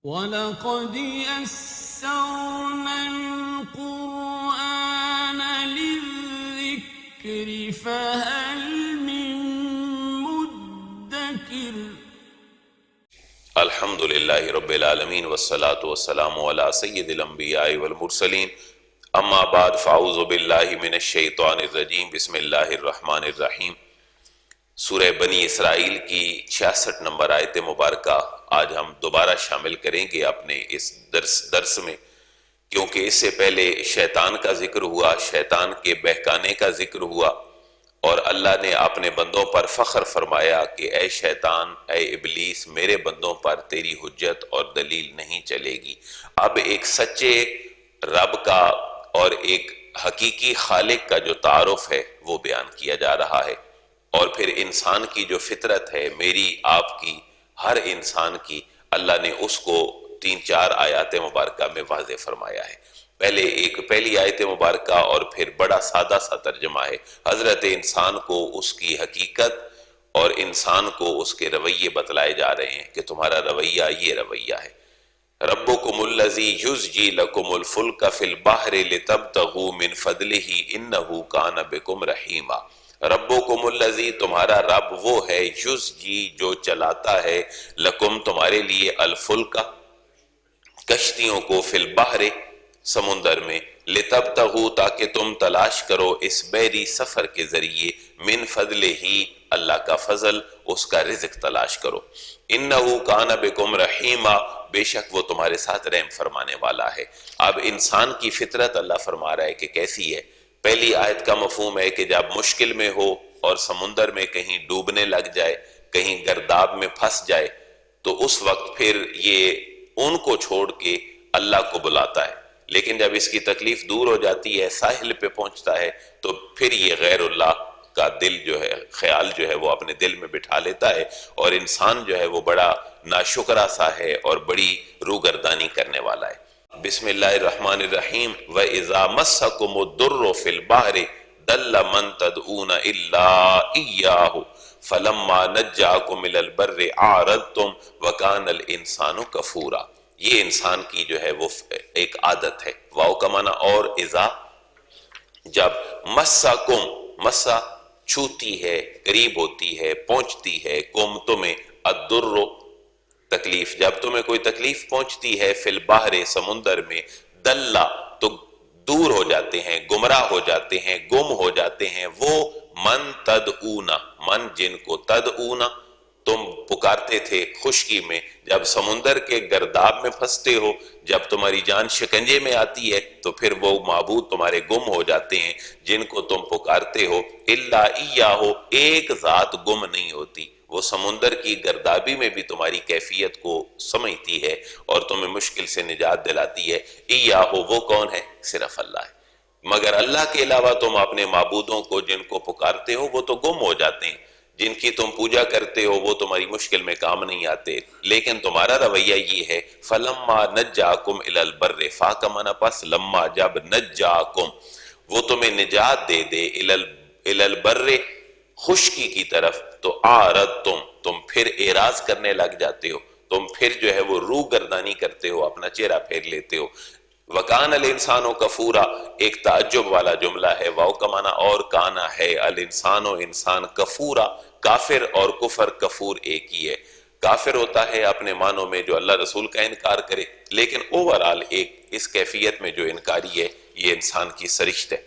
وَلَقَدْ يَسَّرْنَا الْقُرْآنَ لِلذِّكْرِ فَهَلْ مِن مُّدَّكِرٍ۔ الحمد للہ رب العالمین والصلاة والسلام علی سید الانبیاء والمرسلین، اما بعد فاعوذ باللہ من الشیطان الرجیم، بسم اللہ الرحمن الرحیم۔ سورہ بنی اسرائیل کی 66 نمبر آیت مبارکہ آج ہم دوبارہ شامل کریں گے اپنے اس درس میں، کیونکہ اس سے پہلے شیطان کا ذکر ہوا، شیطان کے بہکانے کا ذکر ہوا، اور اللہ نے اپنے بندوں پر فخر فرمایا کہ اے شیطان، اے ابلیس، میرے بندوں پر تیری حجت اور دلیل نہیں چلے گی۔ اب ایک سچے رب کا اور ایک حقیقی خالق کا جو تعارف ہے وہ بیان کیا جا رہا ہے، اور پھر انسان کی جو فطرت ہے، میری آپ کی، ہر انسان کی، اللہ نے اس کو 3-4 آیات مبارکہ میں واضح فرمایا ہے۔ پہلی آیت مبارکہ اور پھر بڑا سادہ سا ترجمہ ہے۔ حضرت انسان کو اس کی حقیقت اور انسان کو اس کے رویے بتلائے جا رہے ہیں کہ تمہارا رویہ یہ رویہ ہے۔ ربکم الذی یزجی لکم الفلک فی البحر لتبتغوا من فضلہ انہ کان بکم رحیما۔ ربکم الذی، تمہارا رب وہ ہے، یزجی، جو چلاتا ہے، لکم، تمہارے لیے، الفلک، کشتیوں کو، فی البحر، سمندر میں، لتبتغوا، تاکہ تم تلاش کرو اس بحری سفر کے ذریعے، من فضلہ، اللہ کا فضل، اس کا رزق تلاش کرو۔ انہو کان بکم رحیما، بے شک وہ تمہارے ساتھ رحم فرمانے والا ہے۔ اب انسان کی فطرت اللہ فرما رہا ہے کہ کیسی ہے۔ پہلی آیت کا مفہوم ہے کہ جب مشکل میں ہو اور سمندر میں کہیں ڈوبنے لگ جائے، کہیں گرداب میں پھنس جائے، تو اس وقت پھر یہ ان کو چھوڑ کے اللہ کو بلاتا ہے، لیکن جب اس کی تکلیف دور ہو جاتی ہے، ساحل پہ پہنچتا ہے، تو پھر یہ غیر اللہ کا دل جو ہے، خیال جو ہے وہ اپنے دل میں بٹھا لیتا ہے، اور انسان جو ہے وہ بڑا ناشکرا سا ہے اور بڑی روگردانی کرنے والا ہے۔ بسم اللہ الرحمن الرحیم۔ وَإِذَا مَسَّكُمُ الضُّرُّ فِي الْبَحْرِ ضَلَّ مَن تَدْعُونَ إِلَّا إِيَّاهُ فَلَمَّا نَجَّاكُمْ إِلَى الْبَرِّ أَعْرَضْتُمْ وَكَانَ الْإِنسَانُ كَفُورًا۔ یہ انسان کی جو ہے وہ ایک عادت ہے۔ واو کا معنی اور اذا، جب مسکم، مسا چھوتی ہے، قریب ہوتی ہے، پہنچتی ہے، کم تمہیں، الضر تکلیف، جب تمہیں کوئی تکلیف پہنچتی ہے، فی البحر سمندر میں، دلہ تو دور ہو جاتے ہیں، گمراہ ہو جاتے ہیں، گم ہو جاتے ہیں، وہ من تدعونا، من جن کو، تدعونا تم پکارتے تھے خشکی میں، جب سمندر کے گرداب میں پھنستے ہو، جب تمہاری جان شکنجے میں آتی ہے، تو پھر وہ معبود تمہارے گم ہو جاتے ہیں جن کو تم پکارتے ہو۔ الا ایاہ، ایک ذات گم نہیں ہوتی، وہ سمندر کی گردابی میں بھی تمہاری کیفیت کو سمجھتی ہے اور تمہیں مشکل سے نجات دلاتی ہے۔ ایاہ، وہ کون ہے؟ صرف اللہ ہے۔ مگر اللہ کے علاوہ تم اپنے معبودوں کو جن کو پکارتے ہو وہ تو گم ہو جاتے ہیں، جن کی تم پوجا کرتے ہو وہ تمہاری مشکل میں کام نہیں آتے، لیکن تمہارا رویہ یہ ہے۔ فَلَمَّا نَجَّاكُمْ إِلَى الْبَرِّ، فا کا معنی پس، لما، جب، نجاکم، وہ تمہیں نجات دے دے، إِلَى الْبَرِّ، خشکی کی طرف، تو آرَدْتُم، تم پھر اعراض کرنے لگ جاتے ہو، تم پھر جو ہے وہ روح گردانی کرتے ہو، اپنا چہرہ پھیر لیتے ہو۔ وَكَانَ الْإِنسَانُ كَفُورًا، ایک تعجب والا جملہ ہے، واو کا معنی اور، کانا ہے، الانسان و انسان، کفورا، کافر اور کفر، کفور ایک ہی ہے۔ کافر ہوتا ہے اپنے معنوں میں جو اللہ رسول کا انکار کرے، لیکن اوورال ایک اس کیفیت میں جو انکاری ہے، یہ انسان کی سرشت ہے۔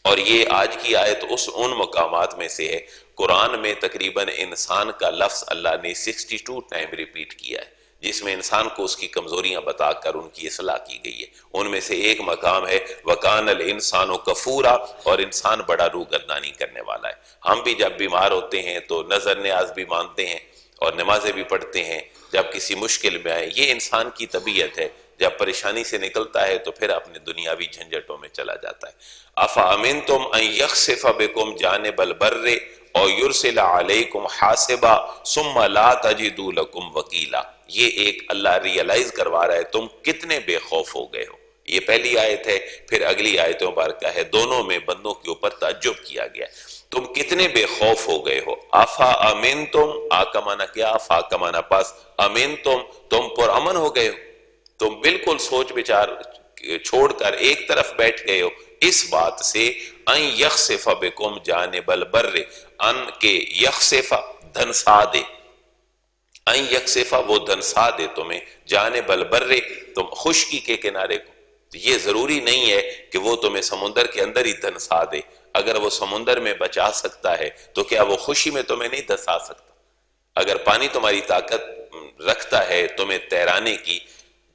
اور یہ آج کی آیت ان مقامات میں سے ہے، قرآن میں تقریباً انسان کا لفظ اللہ نے 62 ٹائم ریپیٹ کیا ہے، جس میں انسان کو اس کی کمزوریاں بتا کر ان کی اصلاح کی گئی ہے۔ ان میں سے ایک مقام ہے وَكَانَ الْإِنسَانُ كَفُورًا، اور انسان بڑا روگردانی کرنے والا ہے۔ ہم بھی جب بیمار ہوتے ہیں تو نظر نیاز بھی مانتے ہیں اور نمازیں بھی پڑھتے ہیں، جب کسی مشکل میں آئے، یہ انسان کی طبیعت ہے، جب پریشانی سے نکلتا ہے تو پھر اپنے دنیاوی جھنجھٹوں میں چلا جاتا ہے۔ أَفَأَمِنْتُمْ أَنْ يَخْسِفَ بِكُمْ جَانِبَ الْبَرِّ أَوْ يُرْسِلَ عَلَيْكُمْ حَاسِبًا ثُمَّ لَا تَجِدُوا لَكُمْ وَكِيلًا۔ یہ ایک اللہ ریئلائز کروا رہا ہے تم کتنے بے خوف ہو گئے ہو۔ یہ پہلی آیت ہے، پھر اگلی آیت مبارکہ ہے، دونوں میں بندوں کے اوپر تعجب کیا گیا ہے۔ تم کتنے بے خوف ہو گئے ہو. افا امن تم، آ کا مانا کیا، افا کا مانا پاس، امن تم پر امن ہو گئے ہو، تم بالکل سوچ بچار چھوڑ کر ایک طرف بیٹھ گئے ہو اس بات سے ان یخسف بکم جانب البر، ان کے یخسف دھنسا دے، ان یکسفا وہ دھنسا دے تمہیں، جانب البر تم خشکی کے کنارے کو. یہ ضروری نہیں ہے کہ وہ تمہیں سمندر کے اندر ہی دھنسا دے، اگر وہ سمندر میں بچا سکتا ہے تو کیا وہ خوشی میں تمہیں نہیں دھنسا سکتا؟ اگر پانی تمہاری طاقت رکھتا ہے تمہیں تیرانے کی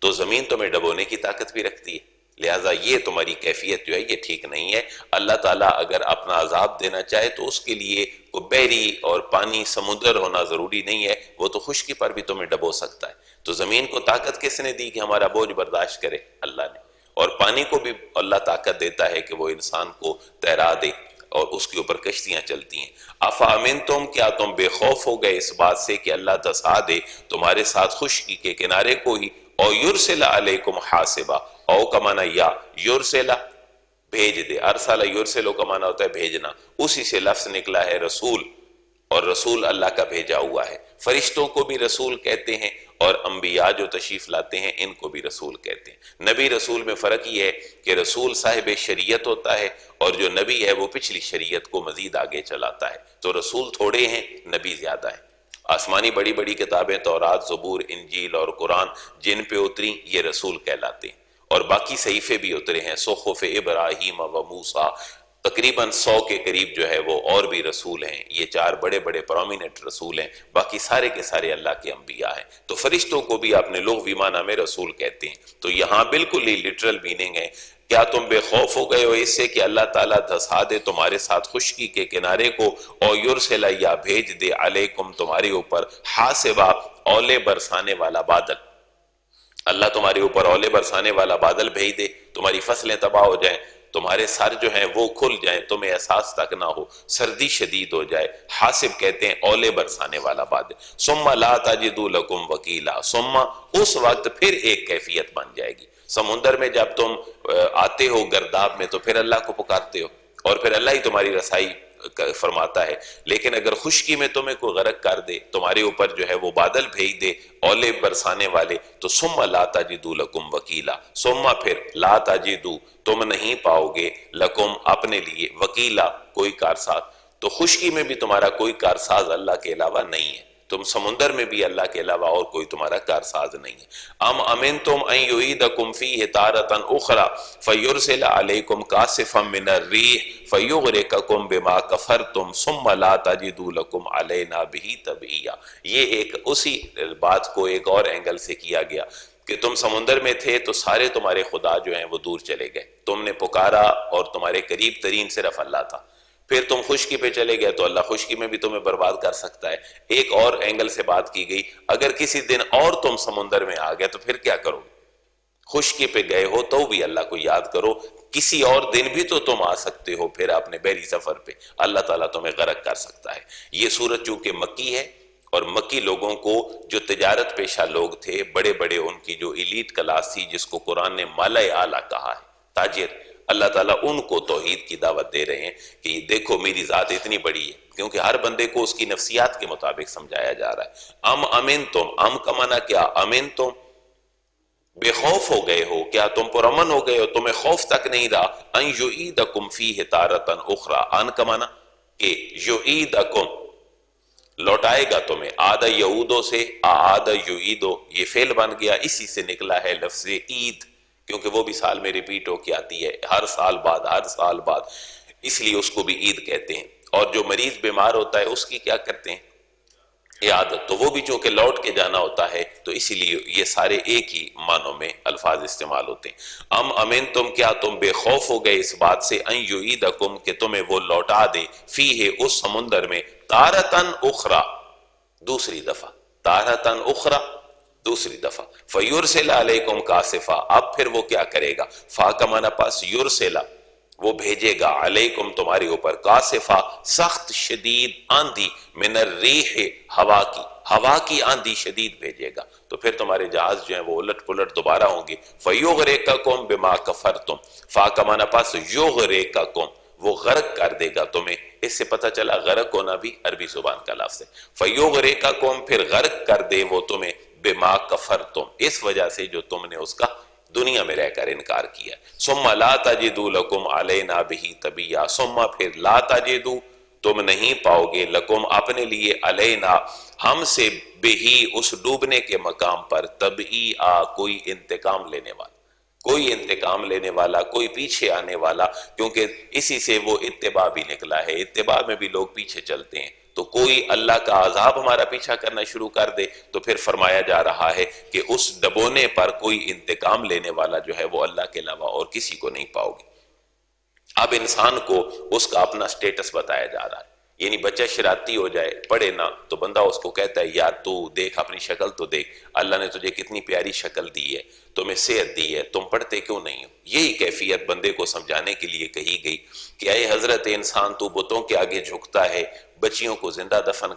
تو زمین تمہیں ڈبونے کی طاقت بھی رکھتی ہے. لہٰذا یہ تمہاری کیفیت جو ہے یہ ٹھیک نہیں ہے. اللہ تعالیٰ اگر اپنا عذاب دینا چاہے تو اس کے لیے کوئی بحری اور پانی سمندر ہونا ضروری نہیں ہے، وہ تو خشکی پر بھی تمہیں ڈبو سکتا ہے. تو زمین کو طاقت کس نے دی کہ ہمارا بوجھ برداشت کرے؟ اللہ نے. اور پانی کو بھی اللہ طاقت دیتا ہے کہ وہ انسان کو تیرا دے اور اس کے اوپر کشتیاں چلتی ہیں. افا امن تم، کیا تم بے خوف ہو گئے اس بات سے کہ اللہ دھسا دے تمہارے ساتھ خشکی کے کنارے کو ہی، او یرسل علیکم حاسبا، او کا معنی یا، یرسل بھیج دے، ارسل یرسلو کا معنی ہوتا ہے بھیجنا، اسی سے لفظ نکلا ہے رسول، اور رسول اللہ کا بھیجا ہوا ہے. فرشتوں کو بھی رسول کہتے ہیں اور انبیاء جو تشریف لاتے ہیں ان کو بھی رسول کہتے ہیں. نبی رسول میں فرق یہ ہے کہ رسول صاحب شریعت ہوتا ہے اور جو نبی ہے وہ پچھلی شریعت کو مزید آگے چلاتا ہے. تو رسول تھوڑے ہیں، نبی زیادہ ہیں. آسمانی بڑی بڑی کتابیں تورات، زبور، انجیل اور قرآن جن پہ اتری یہ رسول کہلاتے ہیں، اور باقی صحیفے بھی اترے ہیں، صحف ابراہیم و موسیٰ، تقریباً 100 کے قریب جو ہے وہ اور بھی رسول ہیں. یہ 4 بڑے بڑے پرومیننٹ رسول ہیں، باقی سارے کے سارے اللہ کے انبیاء ہیں. تو فرشتوں کو بھی اپنے لغوی معنی میں رسول کہتے ہیں. تو یہاں بالکل ہی لٹرل میننگ ہے، کیا تم بے خوف ہو گئے ہو اس سے کہ اللہ تعالیٰ دھسا دے تمہارے ساتھ خشکی کے کنارے کو، اور یرسل یا بھیج دے علیکم تمہارے اوپر حاسبا اولے برسانے والا بادل. اللہ تمہارے اوپر اولے برسانے والا بادل بھیج دے، تمہاری فصلیں تباہ ہو جائیں، تمہارے سر جو ہیں وہ کھل جائیں، تمہیں احساس تک نہ ہو، سردی شدید ہو جائے. حاسب کہتے ہیں اولے برسانے والا بادل. ثم لا تجدوا لکم وکیلا، ثم اس وقت پھر ایک کیفیت بن جائے گی. سمندر میں جب تم آتے ہو گرداب میں تو پھر اللہ کو پکارتے ہو اور پھر اللہ ہی تمہاری رسائی فرماتا ہے. لیکن اگر خشکی میں تمہیں کوئی غرق کر دے، تمہارے اوپر جو ہے وہ بادل بھیج دے اولے برسانے والے، تو ثم لا تجدوا لکم وکیلا، ثم پھر لا تجدوا تم نہیں پاؤ گے لکم اپنے لیے وکیلا کوئی کارساز. تو خشکی میں بھی تمہارا کوئی کارساز اللہ کے علاوہ نہیں ہے، تم سمندر میں بھی اللہ کے علاوہ اور کوئی تمہارا کارساز نہیں ہے. ام امنتم ان یعیدکم فیہ تارۃ اخری فیرسل علیکم کاسفا من الریح فیغرقکم بما کفرتم ثم لا تجدوا لکم علینا بہ تبعیا. یہ ایک اسی بات کو ایک اور اینگل سے کیا گیا کہ تم سمندر میں تھے تو سارے تمہارے خدا جو ہیں وہ دور چلے گئے، تم نے پکارا اور تمہارے قریب ترین صرف اللہ تھا. پھر تم خشکی پہ چلے گئے تو اللہ خشکی میں بھی تمہیں برباد کر سکتا ہے. ایک اور اینگل سے بات کی گئی، اگر کسی دن اور تم سمندر میں آ گئے تو پھر کیا کرو؟ خشکی پہ گئے ہو تو بھی اللہ کو یاد کرو، کسی اور دن بھی تو تم آ سکتے ہو پھر اپنے بحری سفر پہ، اللہ تعالیٰ تمہیں غرق کر سکتا ہے. یہ سورت چونکہ مکی ہے اور مکی لوگوں کو جو تجارت پیشہ لوگ تھے، بڑے بڑے ان کی جو ایلیٹ کلاس تھی جس کو قرآن نے مالۂ اعلیٰ کہا ہے، تاجر، اللہ تعالیٰ ان کو توحید کی دعوت دے رہے ہیں کہ دیکھو میری ذات اتنی بڑی ہے، کیونکہ ہر بندے کو اس کی نفسیات کے مطابق سمجھایا جا رہا ہے. ام امنتم، ام کا معنی کیا؟ امنتم بے خوف ہو گئے ہو، کیا تم پر امن ہو گئے ہو، تمہیں خوف تک نہیں رہا. ان یعیدکم فیہ تارۃ اخری، ان کا معنی کہ یعیدکم لوٹائے گا تمہیں، عاد یعودو سے اعاد یعیدو، یہ فعل بن گیا، اسی سے نکلا ہے لفظ عید، کیونکہ وہ بھی سال میں ریپیٹ ہو کے آتی ہے ہر سال بعد، اس لیے اس کو بھی عید کہتے ہیں. اور جو مریض بیمار ہوتا ہے اس کی کیا کرتے ہیں؟ عیادت. تو وہ بھی چونکہ لوٹ کے جانا ہوتا ہے تو اسی لیے یہ سارے ایک ہی معنوں میں الفاظ استعمال ہوتے ہیں. ام امنتم، کیا تم بے خوف ہو گئے اس بات سے، ان یعیدکم کہ تمہیں وہ لوٹا دے، فیہ اس سمندر میں، تارتن اخری دوسری دفعہ، تارتن اخری دوسری دفعہ، فیرسل علیکم کاسفا، اب پھر وہ کیا کرے گا؟ فا کا معنی پاس یرسلا، وہ بھیجے گا، علیکم تمہارے اوپر، کاسفا سخت شدید آندھی، من الریح ہوا کی آندھی شدید بھیجے گا، تو پھر تمہارے جہاز جو ہیں وہ الٹ پلٹ دوبارہ ہوں گے. فیغرقکم بما کفرتم، فا کا معنی پاس یغرقکم، وہ غرق کر دے گا تمہیں۔ اس سے پتہ چلا غرق ہونا بھی عربی زبان کا لفظ ہے۔ فَيُغْرِقَكُمْ، پھر غرق کر دے وہ تمہیں، بِمَا كَفَرْتُمْ، اس وجہ سے جو تم نے اس کا دنیا میں رہ کر انکار کیا۔ ثُمَّ لَا تَجِدُوا لَكُمْ عَلَيْنَا بِهِ تَبِيًّا، ثم پھر لا تجدوا، تم نہیں پاؤ گے، لکم اپنے لیے، علینا ہم سے، بہی اس ڈوبنے کے مقام پر، تبعیٰ کوئی انتقام لینے والا، کوئی انتقام لینے والا، کوئی پیچھے آنے والا، کیونکہ اسی سے وہ اتباع بھی نکلا ہے، اتباع میں بھی لوگ پیچھے چلتے ہیں، تو کوئی اللہ کا عذاب ہمارا پیچھا کرنا شروع کر دے تو پھر فرمایا جا رہا ہے کہ اس ڈبونے پر کوئی انتقام لینے والا جو ہے وہ اللہ کے علاوہ اور کسی کو نہیں پاؤ گے۔ اب انسان کو اس کا اپنا سٹیٹس بتایا جا رہا ہے، یعنی بچہ شراطی ہو جائے، پڑھے نہ، تو بندہ اس کو کہتا ہے یار تو دیکھ اپنی شکل تو دیکھ، اللہ نے تجھے کتنی پیاری شکل دی ہے، تمہیں صحت دی ہے، تم پڑھتے کیوں نہیں ہو؟ یہی کیفیت بندے کو سمجھانے کے لیے کہی گئی کہ اے حضرت انسان، تو بتوں کے آگے جھکتا ہے، بچیوں کو زندہ دفن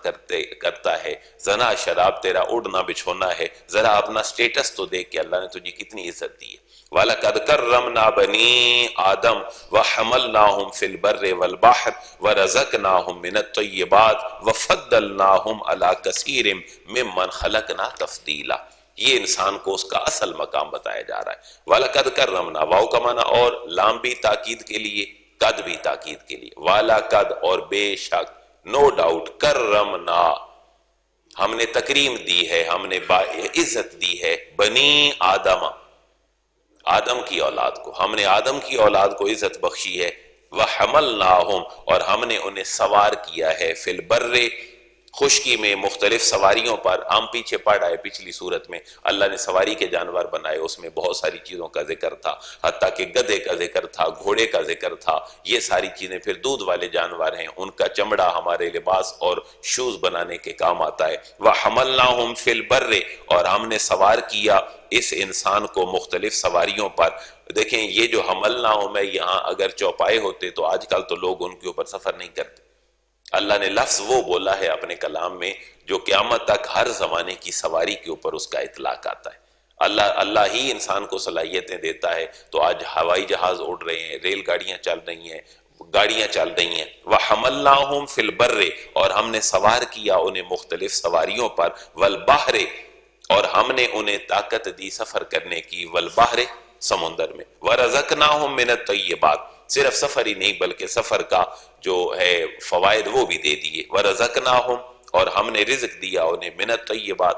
کرتا ہے، زنا شراب تیرا اڑنا بچھونا ہے، ذرا اپنا سٹیٹس تو دیکھ کہ اللہ نے تجھے کتنی عزت دی ہے۔ وَلَقَدْ كَرَّمْنَا بَنِي آدَمَ وَحَمَلْنَاهُمْ فِي الْبَرِّ وَالْبَحْرِ وَرَزَقْنَاهُمْ مِنَ الطَّيِّبَاتِ وَفَضَّلْنَاهُمْ عَلَى كَثِيرٍ مِّمَّنْ خَلَقْنَا تَفْضِيلًا۔ یہ انسان کو اس کا اصل مقام بتایا جا رہا ہے۔ وَلَقَدْ كَرَّمْنَا، واو کا معنی اور، لام بھی تاکید کے لیے، قد بھی تاکید کے لیے، وَلَقَدْ اور بے شک، نو ڈاؤٹ، کرمنا ہم نے تکریم دی ہے، ہم نے عزت دی ہے، بنی آدم، آدم کی اولاد کو، ہم نے آدم کی اولاد کو عزت بخشی ہے، وَحَمَلْنَاهُمْ اور ہم نے انہیں سوار کیا ہے، فِي الْبَرِّ خشکی میں، مختلف سواریوں پر، ہم پیچھے پڑھ آئے پچھلی صورت میں اللہ نے سواری کے جانور بنائے، اس میں بہت ساری چیزوں کا ذکر تھا، حتیٰ کہ گدھے کا ذکر تھا، گھوڑے کا ذکر تھا، یہ ساری چیزیں پھر دودھ والے جانور ہیں، ان کا چمڑا ہمارے لباس اور شوز بنانے کے کام آتا ہے۔ وَحَمَلْنَاهُمْ فِي الْبَرِّ اور ہم نے سوار کیا اس انسان کو مختلف سواریوں پر۔ دیکھیں یہ جو حملناہم ہے، یہاں اگر چوپائے ہوتے تو آج کل تو لوگ ان کے اوپر سفر نہیں کرتے، اللہ نے لفظ وہ بولا ہے اپنے کلام میں جو قیامت تک ہر زمانے کی سواری کے اوپر اس کا اطلاق آتا ہے۔ اللہ ہی انسان کو صلاحیتیں دیتا ہے، تو آج ہوائی جہاز اڑ رہے ہیں، ریل گاڑیاں چل رہی ہیں، گاڑیاں چل رہی ہیں۔ وَحَمَلْنَاهُمْ فِي الْبَرِّ اور ہم نے سوار کیا انہیں مختلف سواریوں پر، وَالْبَحْرِ اور ہم نے انہیں طاقت دی سفر کرنے کی، وَالْبَحْرِ سمندر میں، وَرَزَقْنَاهُمْ مِنَ الطَّيِّبَاتِ صرف سفر ہی نہیں بلکہ سفر کا جو ہے فوائد وہ بھی دے دیے، وَرَزَقْنَاهُمْ اور ہم نے رزق دیا انہیں، مِنَ الطَّيِّبَاتِ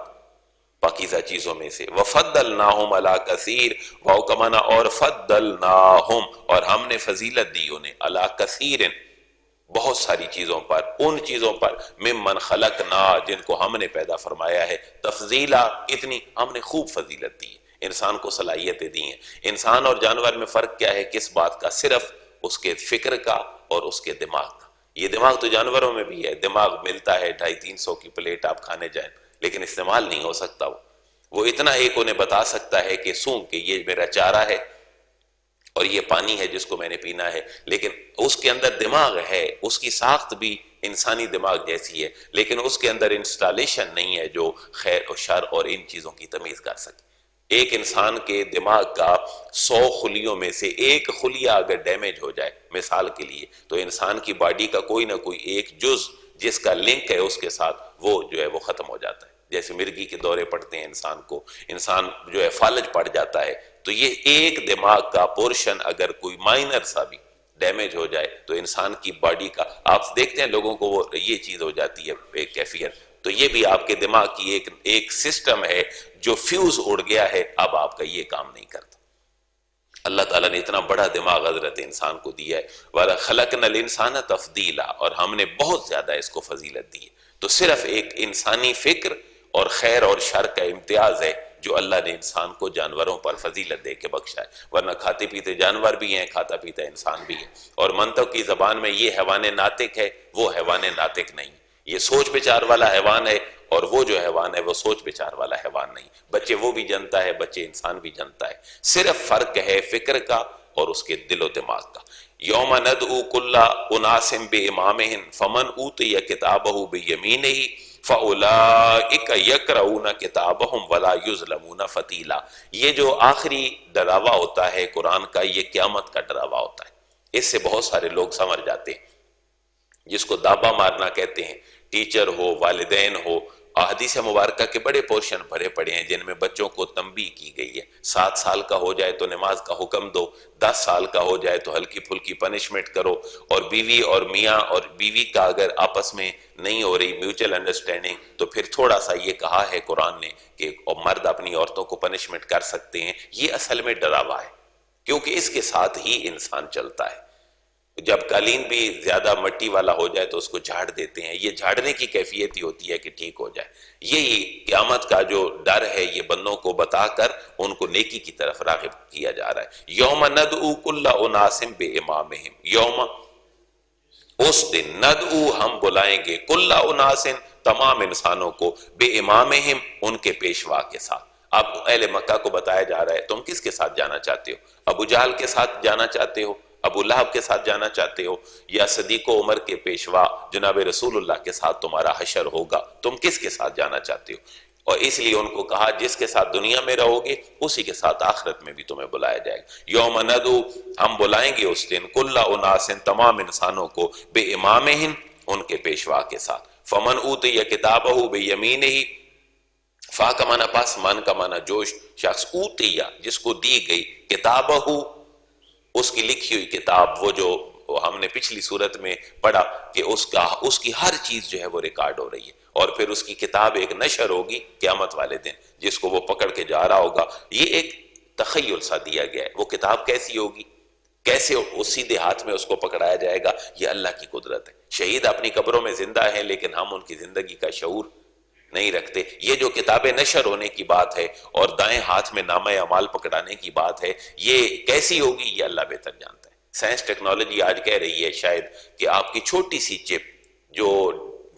پاکیزہ چیزوں میں سے، وَفَضَّلْنَاهُمْ عَلَىٰ كَثِيرٍ واو کا معنی اور، فَضَّلْنَاهُمْ اور ہم نے فضیلت دی انہیں، عَلَىٰ كَثِيرٍ بہت ساری چیزوں پر، ان چیزوں پر، ممن خلقنا جن کو ہم نے پیدا فرمایا ہے، تفضیلا اتنی ہم نے خوب فضیلت دی ہے، انسان کو صلاحیتیں دی ہیں۔ انسان اور جانور میں فرق کیا ہے؟ کس بات کا؟ صرف اس کے فکر کا اور اس کے دماغ کا۔ یہ دماغ تو جانوروں میں بھی ہے، دماغ ملتا ہے 250-300 کی پلیٹ آپ کھانے جائیں لیکن استعمال نہیں ہو سکتا، وہ اتنا ایک انہیں بتا سکتا ہے کہ سونگ کہ یہ میرا چارہ ہے اور یہ پانی ہے جس کو میں نے پینا ہے، لیکن اس کے اندر دماغ ہے، اس کی ساخت بھی انسانی دماغ جیسی ہے، لیکن اس کے اندر انسٹالیشن نہیں ہے جو خیر و شر اور ان چیزوں کی تمیز کر سکے۔ ایک انسان کے دماغ کا 100 خلیوں میں سے ایک خلیہ اگر ڈیمیج ہو جائے مثال کے لیے، تو انسان کی باڈی کا کوئی نہ کوئی ایک جز جس کا لنک ہے اس کے ساتھ وہ جو ہے وہ ختم ہو جاتا ہے۔ جیسے مرگی کے دورے پڑتے ہیں انسان کو، انسان جو ہے فالج پڑ جاتا ہے، تو یہ ایک دماغ کا پورشن اگر کوئی مائنر سا بھی ڈیمیج ہو جائے تو انسان کی باڈی کا، آپ دیکھتے ہیں لوگوں کو وہ یہ چیز ہو جاتی ہے ایک کیفیت، تو یہ بھی آپ کے دماغ کی ایک سسٹم ہے جو فیوز اڑ گیا ہے، اب آپ کا یہ کام نہیں کرتا۔ اللہ تعالیٰ نے اتنا بڑا دماغ حضرت انسان کو دیا ہے، وَخَلَقْنَا الْإِنسَانَ تَفْضِيلًا اور ہم نے بہت زیادہ اس کو فضیلت دی ہے۔ تو صرف ایک انسانی فکر اور خیر اور شر کا امتیاز ہے جو اللہ نے انسان کو جانوروں پر فضیلت دے کے بخشا ہے، ورنہ کھاتے پیتے جانور بھی ہیں، کھاتا پیتا انسان بھی ہے۔ اور منطق کی زبان میں یہ حیوان ناطق ہے، وہ حیوان ناطق نہیں، یہ سوچ بچار والا حیوان ہے، اور وہ جو حیوان ہے وہ سوچ بچار والا حیوان نہیں۔ بچے وہ بھی جنتا ہے، بچے انسان بھی جنتا ہے، صرف فرق ہے فکر کا اور اس کے دل و دماغ کا۔ یوم ندعو کل اناس بامامہم فمن اوتی کتابہ بیمینہ فاولئک یقرؤون کتابہم ولا یظلمون فتیلا۔ یہ جو آخری ڈراوا ہوتا ہے قرآن کا، یہ قیامت کا ڈراوا ہوتا ہے اس سے بہت سارے لوگ سمجھ جاتے ہیں، جس کو دابا مارنا کہتے ہیں، ٹیچر ہو، والدین ہو۔ احادیث مبارکہ کے بڑے پورشن بھرے پڑے ہیں جن میں بچوں کو تنبیہ کی گئی ہے، 7 سال کا ہو جائے تو نماز کا حکم دو، 10 سال کا ہو جائے تو ہلکی پھلکی پنشمنٹ کرو، اور بیوی اور میاں اور بیوی کا اگر آپس میں نہیں ہو رہی میوچل انڈرسٹینڈنگ تو پھر تھوڑا سا یہ کہا ہے قرآن نے کہ مرد اپنی عورتوں کو پنشمنٹ کر سکتے ہیں۔ یہ اصل میں ڈراوا ہے، کیونکہ اس کے ساتھ ہی انسان چلتا ہے۔ جب قالین بھی زیادہ مٹی والا ہو جائے تو اس کو جھاڑ دیتے ہیں، یہ جھاڑنے کی کیفیت ہی ہوتی ہے کہ ٹھیک ہو جائے۔ یہی قیامت کا جو ڈر ہے یہ بندوں کو بتا کر ان کو نیکی کی طرف راغب کیا جا رہا ہے۔ یوم ندعو کل اناس بامامہم، یوم اس دن ندعو ہم بلائیں گے کل اناس تمام انسانوں کو بامامہم ان کے پیشوا کے ساتھ۔ اب اہل مکہ کو بتایا جا رہا ہے تم کس کے ساتھ جانا چاہتے ہو؟ ابو جہل کے ساتھ جانا چاہتے ہو، ابو لہب کے ساتھ جانا چاہتے ہو، یا صدیق و عمر کے پیشوا جناب رسول اللہ کے ساتھ تمہارا حشر ہوگا؟ تم کس کے ساتھ جانا چاہتے ہو؟ اور اس لیے ان کو کہا جس کے ساتھ دنیا میں رہو گے اسی کے ساتھ آخرت میں بھی تمہیں بلایا جائے گا۔ یوم ندعو ہم بلائیں گے اس دن کل اناس تمام انسانوں کو بامامہم ان کے پیشوا کے ساتھ۔ فمن اوتی کتابہ بیمینہ، فا کا معنی پاس، من کا معنی جوش، شخص اوتیا جس کو دی گئی، کتابہ اس کی لکھی ہوئی کتاب، وہ جو ہم نے پچھلی صورت میں پڑھا کہ اس کی ہر چیز جو ہے وہ ریکارڈ ہو رہی ہے، اور پھر اس کی کتاب ایک نشر ہوگی قیامت والے دن جس کو وہ پکڑ کے جا رہا ہوگا۔ یہ ایک تخیل سا دیا گیا ہے، وہ کتاب کیسی ہوگی، کیسے اس سیدھے ہاتھ میں اس کو پکڑایا جائے گا، یہ اللہ کی قدرت ہے۔ شہید اپنی قبروں میں زندہ ہیں لیکن ہم ان کی زندگی کا شعور نہیں رکھتے۔ یہ جو کتابیں نشر ہونے کی بات ہے اور دائیں ہاتھ میں نامہ اعمال پکڑانے کی بات ہے، یہ کیسی ہوگی یہ اللہ بہتر جانتا ہے۔ سائنس ٹیکنالوجی آج کہہ رہی ہے شاید کہ آپ کی چھوٹی سی چپ جو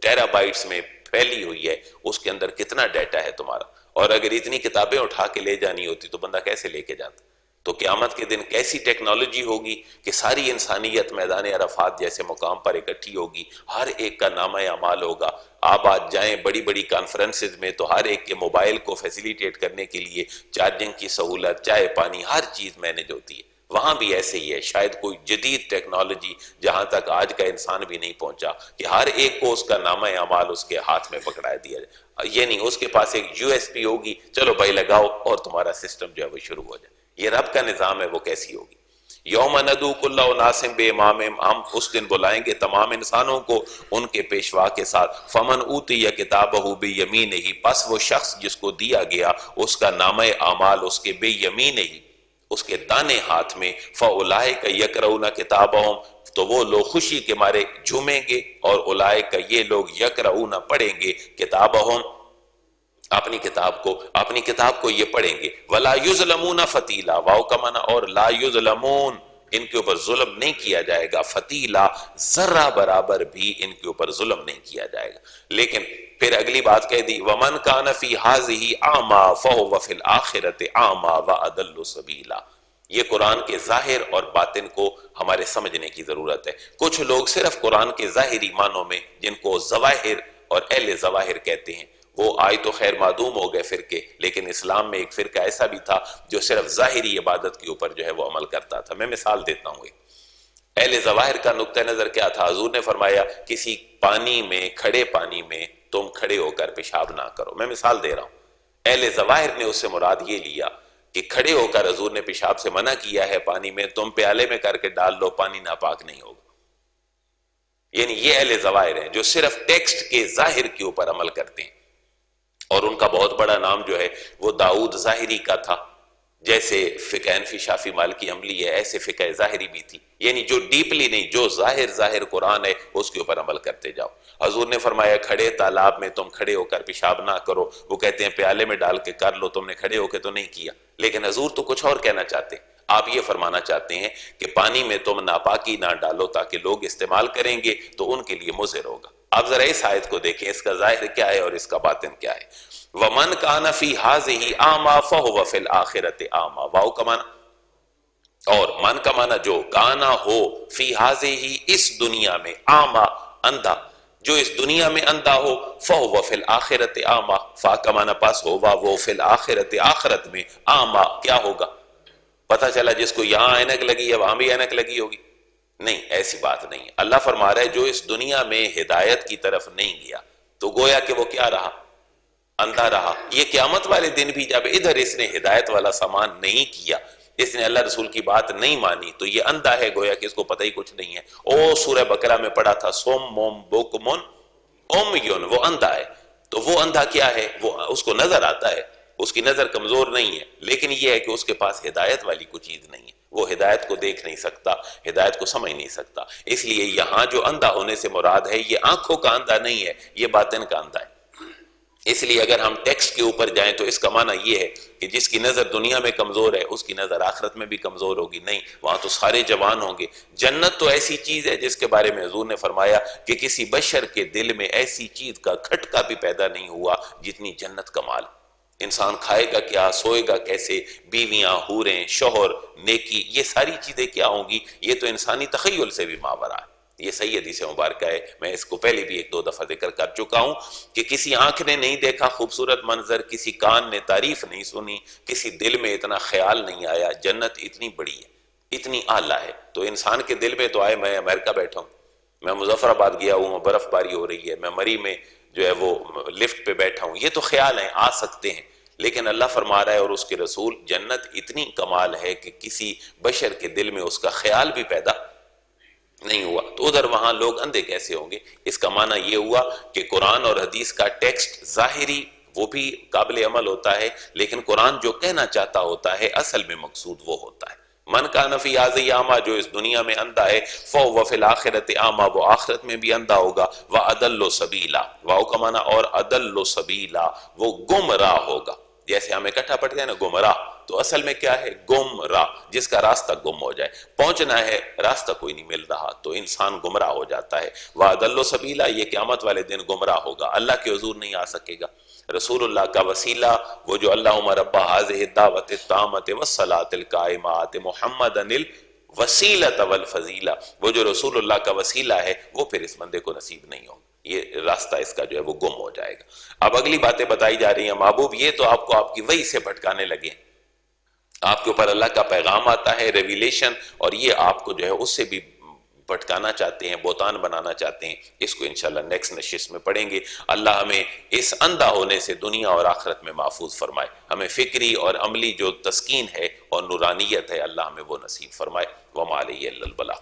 ٹیرا بائٹس میں پھیلی ہوئی ہے اس کے اندر کتنا ڈیٹا ہے تمہارا، اور اگر اتنی کتابیں اٹھا کے لے جانی ہوتی تو بندہ کیسے لے کے جاتا؟ تو قیامت کے دن کیسی ٹیکنالوجی ہوگی کہ ساری انسانیت میدان عرفات جیسے مقام پر اکٹھی ہوگی، ہر ایک کا نامہ اعمال ہوگا۔ آپ آج جائیں بڑی بڑی کانفرنسز میں تو ہر ایک کے موبائل کو فیسیلیٹیٹ کرنے کے لیے چارجنگ کی سہولت، چائے پانی، ہر چیز مینج ہوتی ہے۔ وہاں بھی ایسے ہی ہے، شاید کوئی جدید ٹیکنالوجی جہاں تک آج کا انسان بھی نہیں پہنچا کہ ہر ایک کو اس کا نامہ اعمال اس کے ہاتھ میں پکڑا دیا جائے۔ یہ نہیں، اس کے پاس ایک USB ہوگی، چلو بھائی لگاؤ اور تمہارا سسٹم جو ہے وہ شروع ہو جائے۔ یہ رب کا نظام ہے، وہ کیسی ہوگی؟ یوم ندعو کل اناس بامامہم، ہم اس دن بلائیں گے تمام انسانوں کو ان کے پیشوا کے ساتھ۔ فمن اوتی کتابہ بیمینہ، پس وہ شخص جس کو دیا گیا اس کا نامہ اعمال اس کے بیمینہ، اس کے دانے ہاتھ میں، فاولئک یقرؤون کتابہم، تو وہ لوگ خوشی کے مارے جھومیں گے، اور اولئک یہ لوگ یقرؤون پڑھیں گے کتابہم اپنی کتاب کو یہ پڑھیں گے۔ ولا یظلمون فتیلا، واو کا معنی اور لا یظلمون، ان کے اوپر ظلم نہیں کیا جائے گا، فتیلا ذرہ برابر بھی ان کے اوپر ظلم نہیں کیا جائے گا۔ لیکن پھر اگلی بات کہہ دی ومن کان فی ہذہ اعمی فہو فی الآخرۃ اعمی واضل سبیلا۔ یہ قرآن کے ظاہر اور باطن کو ہمارے سمجھنے کی ضرورت ہے۔ کچھ لوگ صرف قرآن کے ظاہری معنوں میں، جن کو ظواہر اور اہل ظواہر کہتے ہیں، وہ آج تو خیر معدوم ہو گئے فرقے، لیکن اسلام میں ایک فرقہ ایسا بھی تھا جو صرف ظاہری عبادت کے اوپر جو ہے وہ عمل کرتا تھا۔ میں مثال دیتا ہوں، اہل ظواہر کا نقطہ نظر کیا تھا؟ حضور نے فرمایا کسی پانی میں، کھڑے پانی میں تم کھڑے ہو کر پیشاب نہ کرو۔ میں مثال دے رہا ہوں، اہل ظواہر نے اس سے مراد یہ لیا کہ کھڑے ہو کر حضور نے پیشاب سے منع کیا ہے پانی میں، تم پیالے میں کر کے ڈال لو، پانی ناپاک نہیں ہوگا۔ یعنی یہ اہل ظواہر ہیں جو صرف ٹیکسٹ کے ظاہر کے اوپر عمل کرتے ہیں، اور ان کا بہت بڑا نام جو ہے وہ داؤد ظاہری کا تھا۔ جیسے فقہ حنفی شافعی مالکی حنبلی ہے، ایسے فقہ ظاہری بھی تھی، یعنی جو ڈیپلی نہیں، جو ظاہر قرآن ہے اس کے اوپر عمل کرتے جاؤ۔ حضور نے فرمایا کھڑے تالاب میں تم کھڑے ہو کر پیشاب نہ کرو، وہ کہتے ہیں پیالے میں ڈال کے کر لو، تم نے کھڑے ہو کے تو نہیں کیا۔ لیکن حضور تو کچھ اور کہنا چاہتے ہیں، آپ یہ فرمانا چاہتے ہیں کہ پانی میں تم ناپاکی نہ ڈالو تاکہ لوگ استعمال کریں گے تو ان کے لیے مضر ہوگا۔ آپ ذرا اس آیت کو دیکھیں، اس کا ظاہر کیا ہے اور اس کا باطن کیا ہے۔ وَمَنْ كَانَ فِي هَذِهِ أَعْمَى فَهُوَ فِي الْآخِرَةِ أَعْمَى، واو کا معنی اور من کا معنی جو کانا ہو، فی هذه اس دنیا میں، اعمیٰ اندھا، جو اس دنیا میں اندھا ہو، فَهُوَ فِي الْآخِرَةِ أَعْمَى، فا کا معنی پاس ہوگا، وہ فی الآخرت آخرت میں اعمیٰ کیا ہوگا؟ پتہ چلا جس کو یہاں اینک لگی ہے وہاں بھی اینک لگی ہوگی، نہیں، ایسی بات نہیں ہے۔ اللہ فرما رہا ہے جو اس دنیا میں ہدایت کی طرف نہیں گیا تو گویا کہ وہ کیا رہا؟ اندھا رہا۔ یہ قیامت والے دن بھی جب ادھر اس نے ہدایت والا سامان نہیں کیا، اس نے اللہ رسول کی بات نہیں مانی، تو یہ اندھا ہے، گویا کہ اس کو پتہ ہی کچھ نہیں ہے۔ او سورہ بقرہ میں پڑھا تھا سوم موم بوکمون اومیون، وہ اندھا ہے۔ تو وہ اندھا کیا ہے؟ وہ اس کو نظر آتا ہے، اس کی نظر کمزور نہیں ہے، لیکن یہ ہے کہ اس کے پاس ہدایت والی کوئی چیز نہیں ہے، وہ ہدایت کو دیکھ نہیں سکتا، ہدایت کو سمجھ نہیں سکتا۔ اس لیے یہاں جو اندھا ہونے سے مراد ہے یہ آنکھوں کا اندھا نہیں ہے، یہ باطن کا اندھا ہے۔ اس لیے اگر ہم ٹیکسٹ کے اوپر جائیں تو اس کا معنی یہ ہے کہ جس کی نظر دنیا میں کمزور ہے اس کی نظر آخرت میں بھی کمزور ہوگی، نہیں، وہاں تو سارے جوان ہوں گے۔ جنت تو ایسی چیز ہے جس کے بارے میں حضور نے فرمایا کہ کسی بشر کے دل میں ایسی چیز کا کھٹکا بھی پیدا نہیں ہوا جتنی جنت کا مال۔ انسان کھائے گا کیا، سوئے گا کیسے، بیویاں، حوریں، شوہر، نیکی، یہ ساری چیزیں کیا ہوں گی، یہ تو انسانی تخیل سے بھی ماورا ہے۔ یہ صحیح حدیث مبارکہ ہے، میں اس کو پہلے بھی ایک دو دفعہ ذکر کر چکا ہوں کہ کسی آنکھ نے نہیں دیکھا خوبصورت منظر، کسی کان نے تعریف نہیں سنی، کسی دل میں اتنا خیال نہیں آیا۔ جنت اتنی بڑی ہے، اتنی اعلیٰ ہے، تو انسان کے دل میں تو آئے میں امریکہ بیٹھا ہوں، میں مظفر آباد گیا ہوں، برف باری ہو رہی ہے، میں مری میں جو ہے وہ لفٹ پہ بیٹھا ہوں، یہ تو خیال ہیں، آ سکتے ہیں، لیکن اللہ فرما رہا ہے اور اس کے رسول جنت اتنی کمال ہے کہ کسی بشر کے دل میں اس کا خیال بھی پیدا نہیں ہوا، تو ادھر وہاں لوگ اندھے کیسے ہوں گے؟ اس کا معنی یہ ہوا کہ قرآن اور حدیث کا ٹیکسٹ ظاہری وہ بھی قابل عمل ہوتا ہے، لیکن قرآن جو کہنا چاہتا ہوتا ہے اصل میں مقصود وہ ہوتا ہے۔ من کان فی ہذہ اعمی، جو اس دنیا میں اندھا ہے، فہو فی الآخرۃ اعمی، وہ آخرت میں بھی اندھا ہوگا، واضل سبیلا، واو کا معنی اور اضل سبیلا، وہ گمراہ ہوگا۔ جیسے ہم اکٹھا پڑھتے ہیں نا گمراہ، تو اصل میں کیا ہے؟ گمراہ، جس کا راستہ گم ہو جائے، پہنچنا ہے راستہ کوئی نہیں مل رہا تو انسان گمراہ ہو جاتا ہے۔ وَأَضَلُّ سَبِيلًا، یہ قیامت والے دن گمراہ ہوگا، اللہ کے حضور نہیں آ سکے گا۔ رسول اللہ کا وسیلہ وہ جو اللہم رب هذه الدعوة التامة والصلاة القائمة محمدًا الوسیلۃ والفضیلہ، وہ جو رسول اللہ کا وسیلہ ہے وہ پھر اس بندے کو نصیب نہیں ہوگا، یہ راستہ اس کا جو ہے وہ گم ہو جائے گا۔ اب اگلی باتیں بتائی جا رہی ہیں، محبوب یہ تو آپ کو آپ کی وحی سے بھٹکانے لگے، آپ کے اوپر اللہ کا پیغام آتا ہے، ریویلیشن، اور یہ آپ کو جو ہے اس سے بھی بھٹکانا چاہتے ہیں، بہتان بنانا چاہتے ہیں۔ اس کو انشاءاللہ نیکسٹ نشست میں پڑھیں گے۔ اللہ ہمیں اس اندھا ہونے سے دنیا اور آخرت میں محفوظ فرمائے، ہمیں فکری اور عملی جو تسکین ہے اور نورانیت ہے اللہ ہمیں وہ نصیب فرمائے۔ وما علیہ الا البلاغ۔